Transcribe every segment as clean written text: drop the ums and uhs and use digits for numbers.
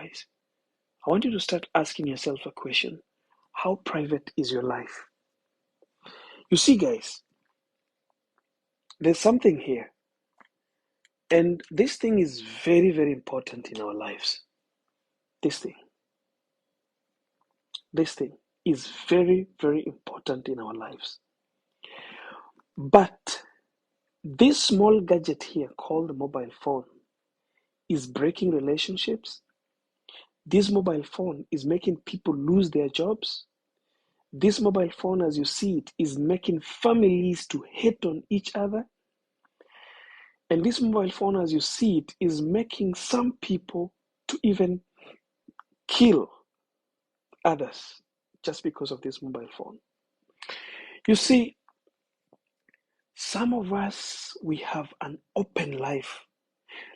guys. I want you to start asking yourself a question. How private is your life? You see, guys, there's something here. And this thing is very, very important in our lives. This thing is very, very important in our lives. But this small gadget here called the mobile phone is breaking relationships. This mobile phone is making people lose their jobs. This mobile phone, as you see it, is making families to hate on each other. And this mobile phone, as you see it, is making some people to even kill others just because of this mobile phone. You see, some of us, we have an open life.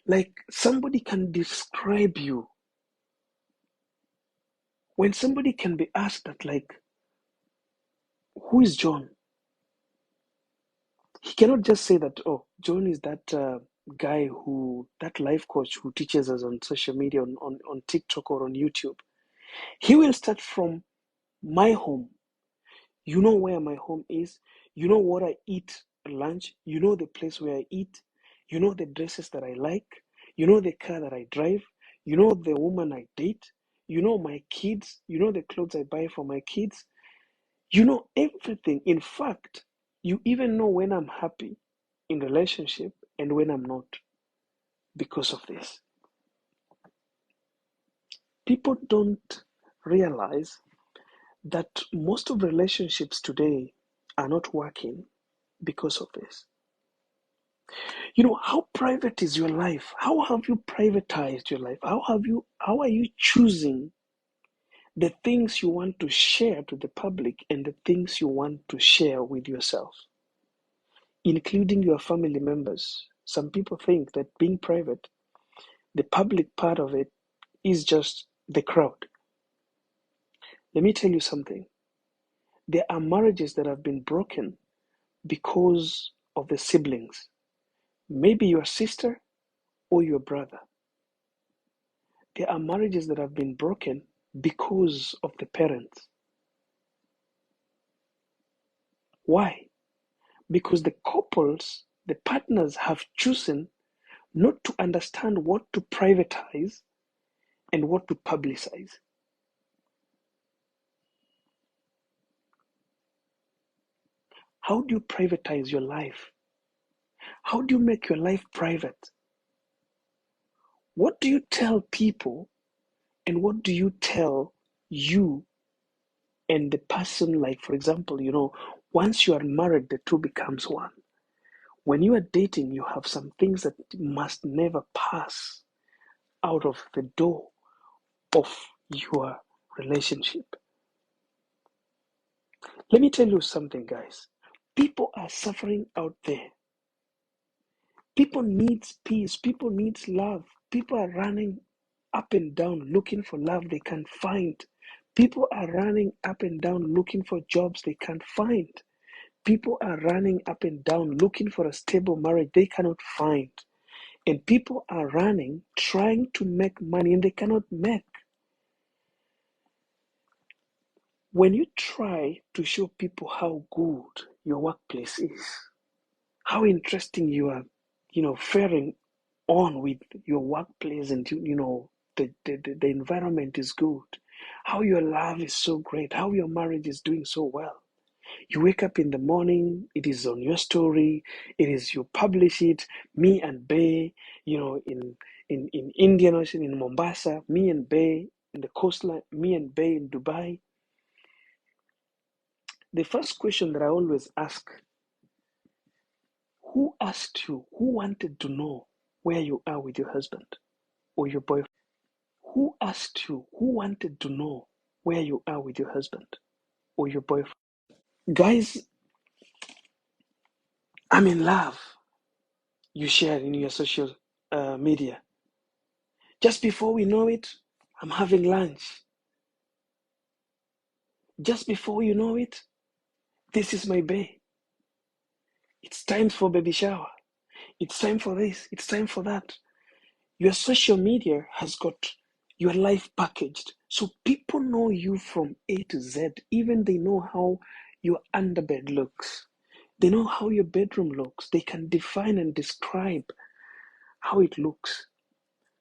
Like somebody can describe you. When somebody can be asked that, like, who is John? He cannot just say that, oh, John is that guy that life coach who teaches us on social media, on TikTok or on YouTube. He will start from my home. You know where my home is. You know what I eat at lunch. You know the place where I eat. You know the dresses that I like. You know the car that I drive. You know the woman I date. You know my kids. You know the clothes I buy for my kids. You know everything. In fact, you even know when I'm happy in relationship and when I'm not because of this. People don't realize that most of relationships today are not working because of this. You know, how private is your life? How have you privatized your life? How are you choosing the things you want to share to the public and the things you want to share with yourself, including your family members? Some people think that being private, the public part of it, is just the crowd. Let me tell you something. There are marriages that have been broken because of the siblings. Maybe your sister or your brother. There are marriages that have been broken because of the parents. Why? Because the couples, the partners have chosen not to understand what to privatize and what to publicize. How do you privatize your life? How do you make your life private? What do you tell people and what do you tell you and the person? Like, for example, once you are married, the two becomes one. When you are dating, you have some things that must never pass out of the door of your relationship. Let me tell you something, guys. People are suffering out there. People need peace. People need love. People are running up and down looking for love they can't find. People are running up and down looking for jobs they can't find. People are running up and down looking for a stable marriage they cannot find. And people are running, trying to make money, and they cannot make. When you try to show people how good your workplace is, how interesting you are, faring on with your workplace, and the environment is good, how your love is so great, how your marriage is doing so well. You wake up in the morning, it is on your story, it is you publish it, me and Bay, in Indian Ocean, in Mombasa, me and Bay in the coastline, me and Bay in Dubai. The first question that I always ask, who asked you, who wanted to know where you are with your husband or your boyfriend? Who asked you, who wanted to know where you are with your husband or your boyfriend? Guys, I'm in love. You share in your social media. Just before we know it, I'm having lunch. Just before you know it, this is my bae. It's time for baby shower. It's time for this. It's time for that. Your social media has got your life packaged. So people know you from A to Z. Even they know how your underbed looks. They know how your bedroom looks. They can define and describe how it looks,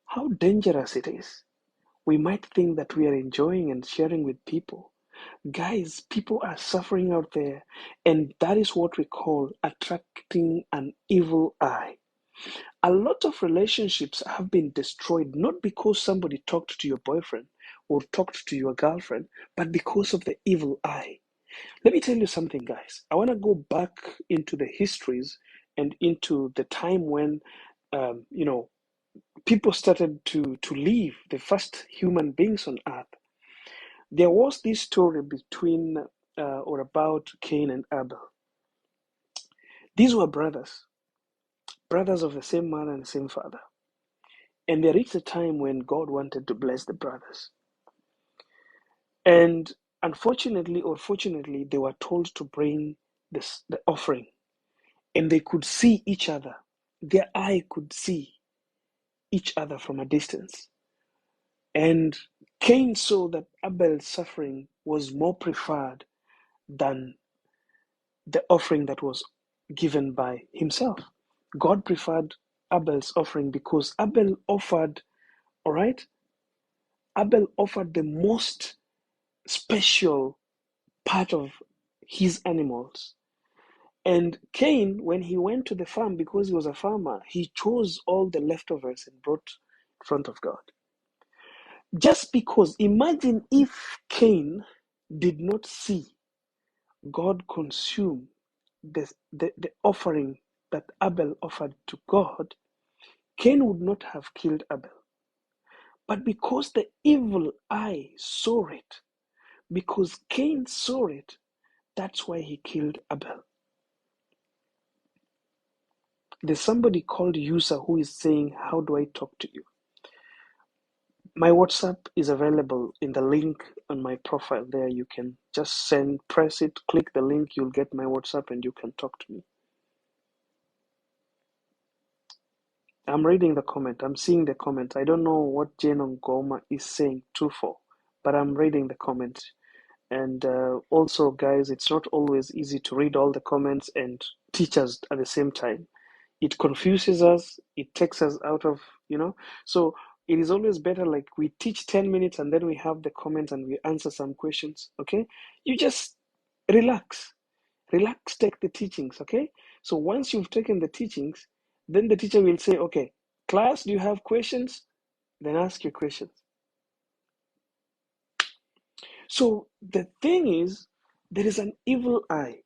how dangerous it is. We might think that we are enjoying and sharing with people. Guys, people are suffering out there, and that is what we call attracting an evil eye. A lot of relationships have been destroyed not because somebody talked to your boyfriend or talked to your girlfriend, but because of the evil eye. Let me tell you something, guys. I want to go back into the histories and into the time when, you know, people started to live, the first human beings on earth. There was this story between or about Cain and Abel. These were brothers, brothers of the same mother and same father. And there reached a time when God wanted to bless the brothers. And unfortunately or fortunately, they were told to bring the offering. And they could see each other. Their eye could see each other from a distance. And Cain saw that Abel's suffering was more preferred than the offering that was given by himself. God preferred Abel's offering because Abel offered, all right, Abel offered the most special part of his animals. And Cain, when he went to the farm, because he was a farmer, he chose all the leftovers and brought in front of God. Just because, imagine if Cain did not see God consume the offering that Abel offered to God, Cain would not have killed Abel. But because the evil eye saw it, because Cain saw it, that's why he killed Abel. There's somebody called user who is saying, how do I talk to you? My WhatsApp is available in the link on my profile there. You can just press it, click the link, you'll get my WhatsApp and you can talk to me. I'm reading the comment. I'm seeing the comment. I don't know what John Gora is saying too for, but I'm reading the comment. And also, guys, it's not always easy to read all the comments and teach us at the same time. It confuses us. It takes us out of, So it is always better like we teach 10 minutes and then we have the comments and we answer some questions, okay? You just relax. Relax, take the teachings, okay? So once you've taken the teachings, then the teacher will say, okay, class, do you have questions? Then ask your questions. So the thing is, there is an evil eye.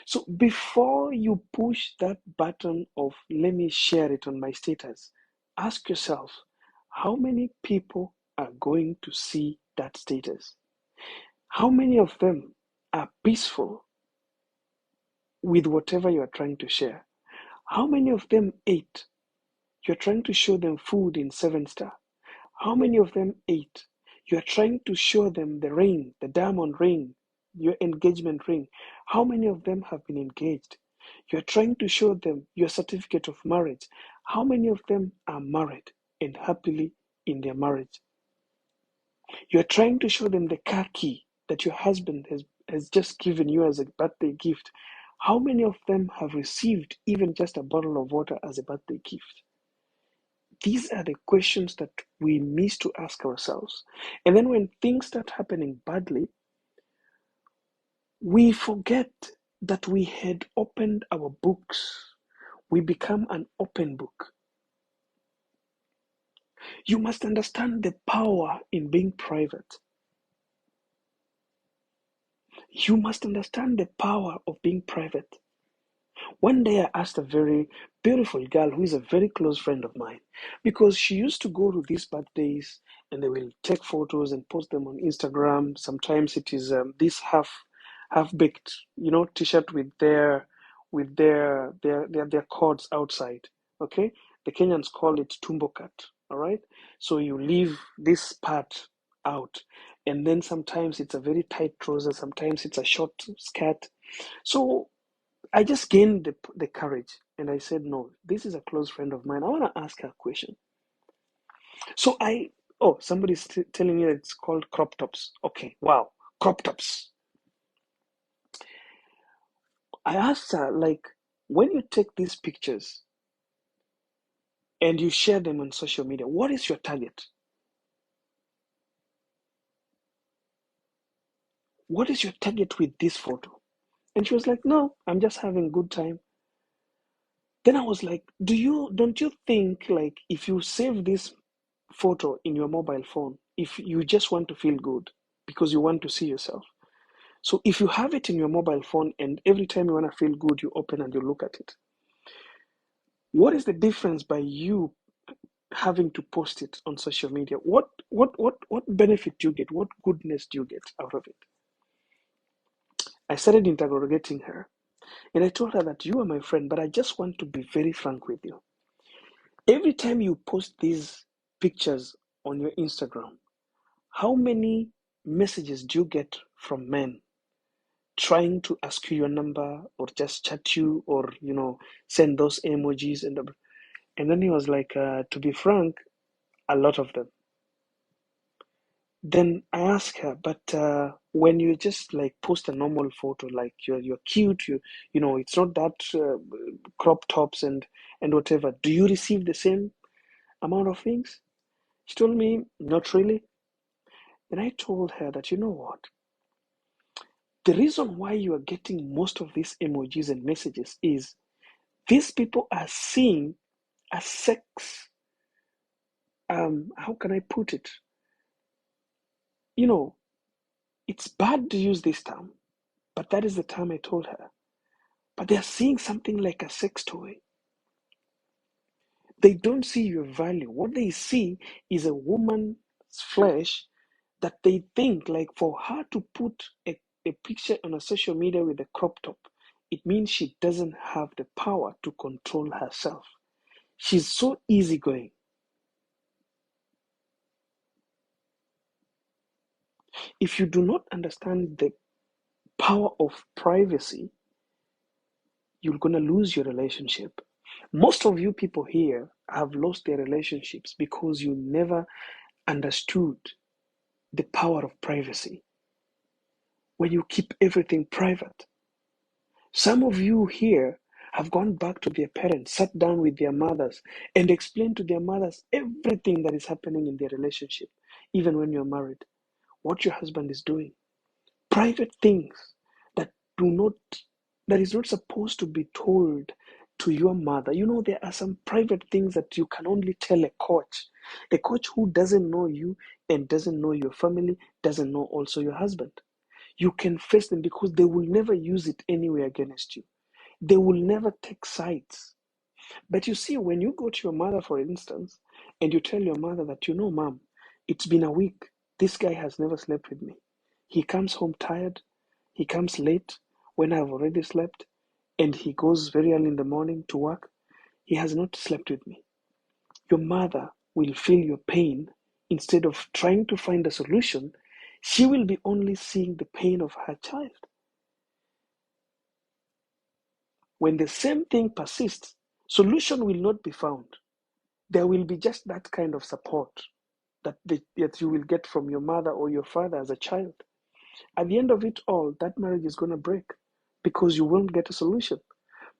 So before you push that button of let me share it on my status, ask yourself, how many people are going to see that status? How many of them are peaceful with whatever you are trying to share? How many of them ate? You're trying to show them food in 7-star. How many of them ate? You're trying to show them the ring, the diamond ring, your engagement ring. How many of them have been engaged? You're trying to show them your certificate of marriage. How many of them are married and happily in their marriage? You're trying to show them the car key that your husband has just given you as a birthday gift. How many of them have received even just a bottle of water as a birthday gift? These are the questions that we miss to ask ourselves. And then when things start happening badly, we forget that we had opened our books. We become an open book. You must understand the power in being private. You must understand the power of being private. One day I asked a very beautiful girl who is a very close friend of mine, because she used to go to these birthdays and they will take photos and post them on Instagram. Sometimes it is this half baked, t-shirt with their cords outside. Okay, the Kenyans call it tumbo cut. All right, so you leave this part out, and then sometimes it's a very tight trouser, sometimes it's a short skirt. So I just gained the courage and I said, no, this is a close friend of mine. I want to ask her a question. So Oh, somebody's telling me that it's called crop tops. Okay, wow, crop tops. I asked her, like, when you take these pictures and you share them on social media, what is your target? What is your target with this photo? And she was like, no, I'm just having a good time. Then I was like, don't you think, like, if you save this photo in your mobile phone, if you just want to feel good because you want to see yourself, so if you have it in your mobile phone and every time you want to feel good, you open and you look at it, what is the difference by you having to post it on social media? What benefit do you get? What goodness do you get out of it? I started interrogating her, and I told her that you are my friend, but I just want to be very frank with you. Every time you post these pictures on your Instagram, how many messages do you get from men trying to ask you your number or just chat you or send those emojis? And then he was like, to be frank, a lot of them. Then I asked her, but when you just like post a normal photo, like you're cute, it's not that crop tops and whatever. Do you receive the same amount of things? She told me, not really. And I told her that, you know what? The reason why you are getting most of these emojis and messages is these people are seeing a sex, how can I put it? You know, it's bad to use this term, but that is the term I told her. But they're seeing something like a sex toy. They don't see your value. What they see is a woman's flesh that they think, like, for her to put a picture on a social media with a crop top, it means she doesn't have the power to control herself. She's so easygoing. If you do not understand the power of privacy, you're going to lose your relationship. Most of you people here have lost their relationships because you never understood the power of privacy. When you keep everything private, some of you here have gone back to their parents, sat down with their mothers, and explained to their mothers everything that is happening in their relationship, even when you're married, what your husband is doing. Private things that do not that is not supposed to be told to your mother. There are some private things that you can only tell a coach who doesn't know you and doesn't know your family, doesn't know also your husband. You can face them because they will never use it anyway against you. They will never take sides. But you see, when you go to your mother, for instance, and you tell your mother that, mom, it's been a week. This guy has never slept with me. He comes home tired. He comes late when I've already slept. And he goes very early in the morning to work. He has not slept with me. Your mother will feel your pain. Instead of trying to find a solution, she will be only seeing the pain of her child. When the same thing persists, solution will not be found. There will be just that kind of support that you will get from your mother or your father as a child. At the end of it all, that marriage is going to break because you won't get a solution.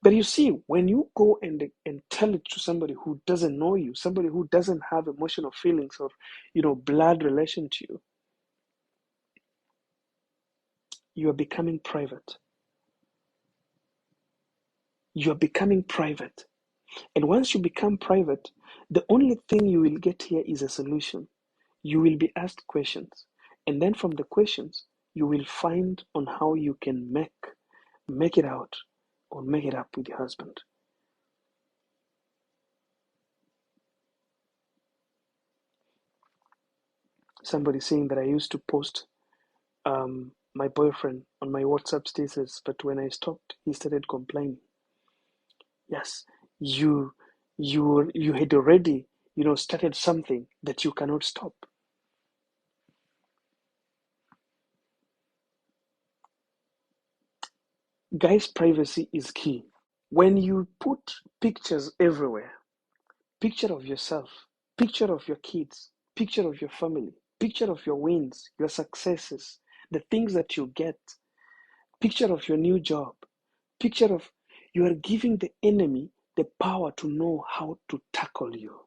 But you see, when you go and tell it to somebody who doesn't know you, somebody who doesn't have emotional feelings or blood relation to you, you are becoming private. You are becoming private. And once you become private, the only thing you will get here is a solution. You will be asked questions. And then from the questions, you will find on how you can make it out or make it up with your husband. Somebody saying that I used to post my boyfriend on my WhatsApp status, but when I stopped, he started complaining. Yes, you had already started something that you cannot stop. Guys, privacy is key. When you put pictures everywhere, picture of yourself, picture of your kids, picture of your family, picture of your wins, your successes, the things that you get, picture of your new job, picture of you are giving the enemy the power to know how to tackle you.